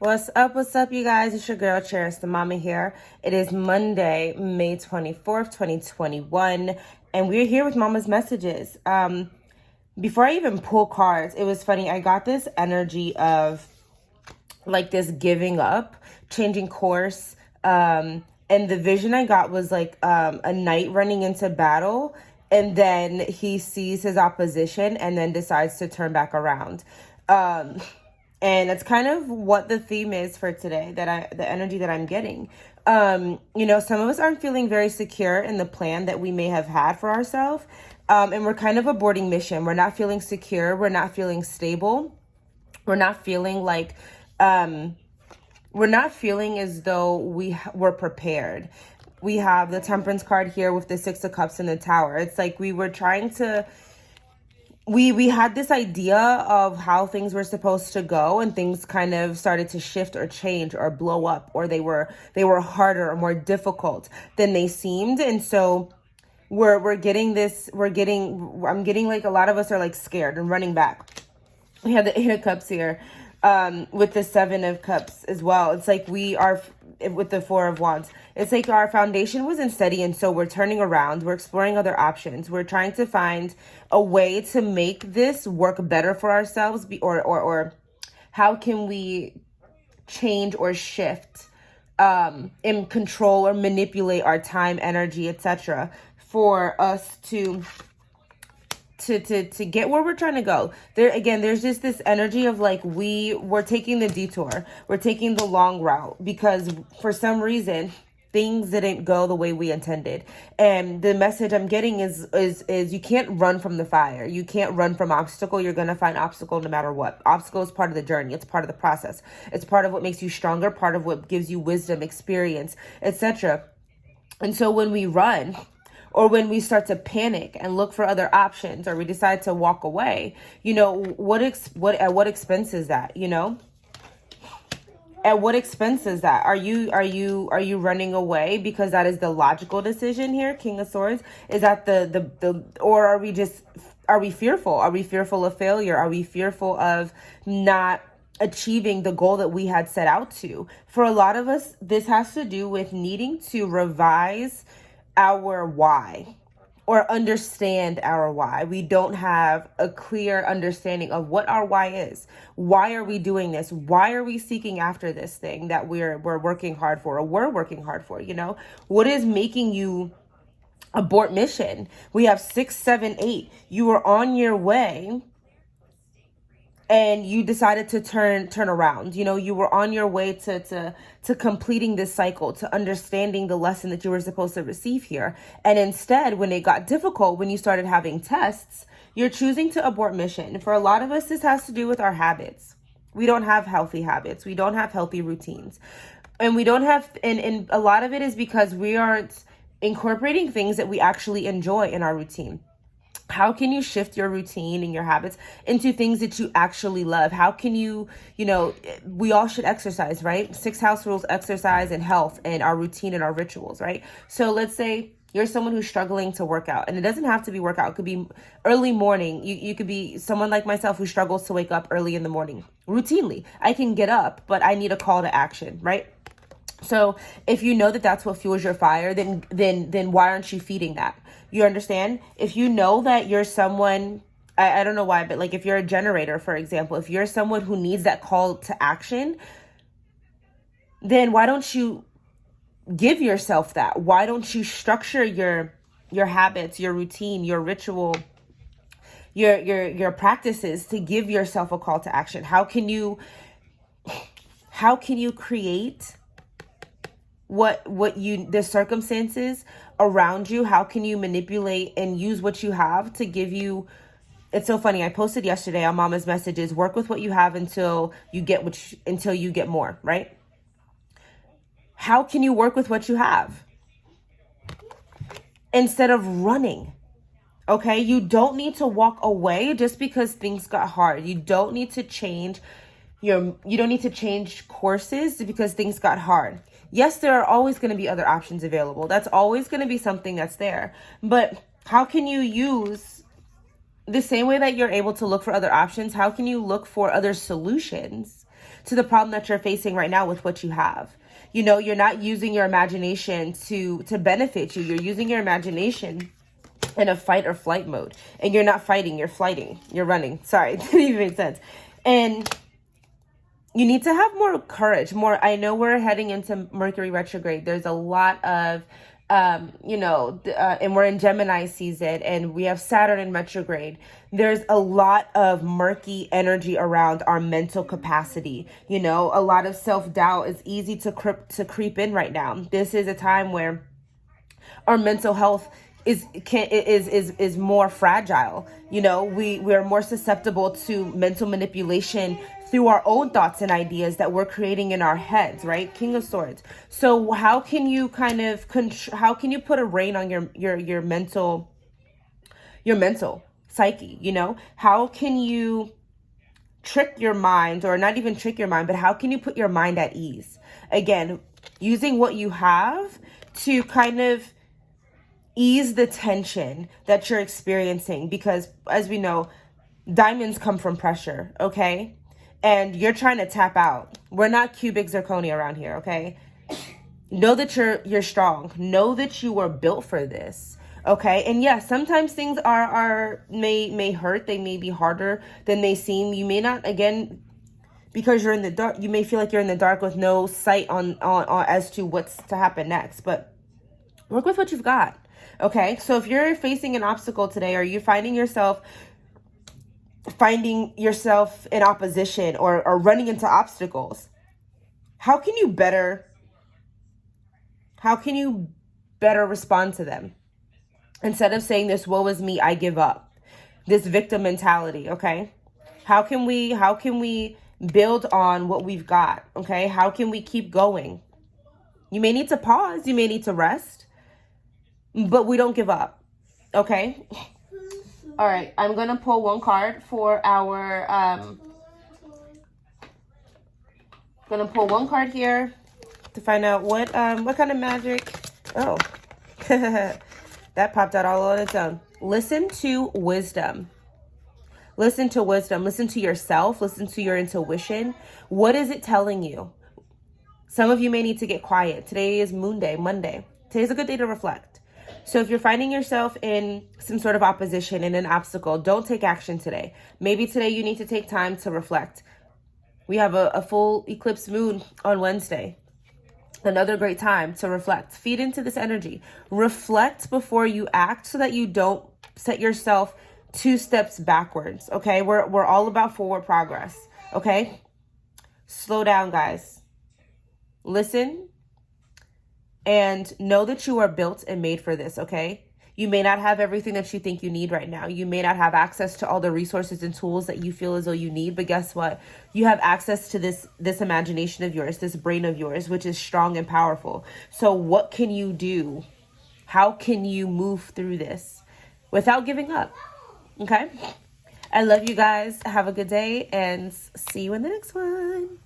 What's up, you guys? It's your girl, Cheris the Mama here. It is Monday, May 24th, 2021, and we're here with Mama's Messages. Before I even pull cards, it was funny. I got this energy of like this giving up, changing course, and the vision I got was like a knight running into battle, and then he sees his opposition and then decides to turn back around. And it's kind of what the theme is for today, the energy that I'm getting. Some of us aren't feeling very secure in the plan that we may have had for ourselves. And we're kind of aborting mission. We're not feeling secure. We're not feeling stable. We're not feeling like, we're not feeling as though were prepared. We have the Temperance card here with the Six of Cups in the Tower. It's like we were trying to, we had this idea of how things were supposed to go, and things kind of started to shift or change or blow up, or they were harder or more difficult than they seemed. And so I'm getting like a lot of us are like scared and running back. We have the Eight of Cups here with the Seven of Cups as well. It's like we are with the Four of Wands. It's like our foundation wasn't steady, and so we're turning around. We're exploring other options. We're trying to find a way to make this work better for ourselves, or how can we change or shift, and control or manipulate our time, energy, etc. for us to get where we're trying to go. There's just this energy of like we're taking the detour, we're taking the long route because for some reason things didn't go the way we intended. And the message I'm getting is you can't run from the fire. You can't run from obstacle. You're gonna find obstacle no matter what. Obstacle is part of the journey. It's part of the process. It's part of what makes you stronger, part of what gives you wisdom, experience, etc. And so when we run, or when we start to panic and look for other options, or we decide to walk away, at what expense is that? At what expense is that? Are you running away because that is the logical decision here? King of Swords. Is that or are we fearful? Are we fearful of failure? Are we fearful of not achieving the goal that we had set out to? For a lot of us, this has to do with needing to revise our why, or understand our why. We don't have a clear understanding of what our why is. Why are we doing this? Why are we seeking after this thing that we're working hard for, or we're working hard for? What is making you abort mission? We have 6, 7, 8. You were on your way and you decided to turn around. You were on your way to completing this cycle, to understanding the lesson that you were supposed to receive here. And instead, when it got difficult, when you started having tests, you're choosing to abort mission. For a lot of us, this has to do with our habits. We don't have healthy habits. We don't have healthy routines. And we don't have, and a lot of it is because we aren't incorporating things that we actually enjoy in our routine. How can you shift your routine and your habits into things that you actually love? How can we all should exercise, right? 6 house rules: exercise and health and our routine and our rituals, right? So let's say you're someone who's struggling to work out, and it doesn't have to be workout. It could be early morning. You could be someone like myself who struggles to wake up early in the morning routinely. I can get up, but I need a call to action, right? So if you know that that's what fuels your fire, then why aren't you feeding that? You understand? If you know that you're someone, I don't know why, but like if you're a generator, for example, if you're someone who needs that call to action, then why don't you give yourself that? Why don't you structure your habits, your routine, your ritual, your practices to give yourself a call to action? How can you create the circumstances around you? How can you manipulate and use what you have to give you? It's so funny. I posted yesterday on Mama's Messages, work with what you have until you get more, right? How can you work with what you have instead of running? Okay. You don't need to walk away just because things got hard. You don't need to change courses because things got hard. Yes, there are always going to be other options available. That's always going to be something that's there. But how can you use the same way that you're able to look for other options? How can you look for other solutions to the problem that you're facing right now with what you have. You know, you're not using your imagination to benefit you. You're using your imagination in a fight or flight mode. And you're not fighting, you're flighting. You're running. Sorry, it didn't even make sense. And you need to have more courage, more. I know we're heading into Mercury retrograde. There's a lot of, and we're in Gemini season and we have Saturn in retrograde. There's a lot of murky energy around our mental capacity. You know, a lot of self-doubt is easy to creep in right now. This is a time where our mental health is more fragile. You know, we're more susceptible to mental manipulation through our own thoughts and ideas that we're creating in our heads, right? King of Swords. So how can you how can you put a rein on your mental psyche? You know, how can you trick your mind, or not even trick your mind, but how can you put your mind at ease? Again, using what you have to kind of ease the tension that you're experiencing, because as we know, diamonds come from pressure, okay? And you're trying to tap out. We're not cubic zirconia around here, okay? Know that you're strong. Know that you were built for this, okay? And yeah, sometimes things may hurt. They may be harder than they seem. You may not, again, because you're in the dark, you may feel like you're in the dark with no sight on as to what's to happen next. But work with what you've got. Okay, so if you're facing an obstacle today, or you're finding yourself in opposition or running into obstacles, how can you better respond to them? Instead of saying this, woe is me, I give up, this victim mentality, okay? How can we build on what we've got, okay? How can we keep going? You may need to pause, you may need to rest, but we don't give up, okay? All right, I'm going to pull one card for our, going to pull one card here to find out what kind of magic. Oh, that popped out all on its own. Listen to wisdom. Listen to wisdom. Listen to yourself. Listen to your intuition. What is it telling you? Some of you may need to get quiet. Today is Monday. Today's a good day to reflect. So if you're finding yourself in some sort of opposition and an obstacle, don't take action today. Maybe today you need to take time to reflect. We have a full eclipse moon on Wednesday. Another great time to reflect. Feed into this energy. Reflect before you act so that you don't set yourself 2 steps backwards, okay? We're all about forward progress, okay? Slow down, guys. Listen. And know that you are built and made for this, okay? You may not have everything that you think you need right now. You may not have access to all the resources and tools that you feel as though you need, but guess what? You have access to this imagination of yours, this brain of yours, which is strong and powerful. So what can you do? How can you move through this without giving up, okay? I love you guys. Have a good day and see you in the next one.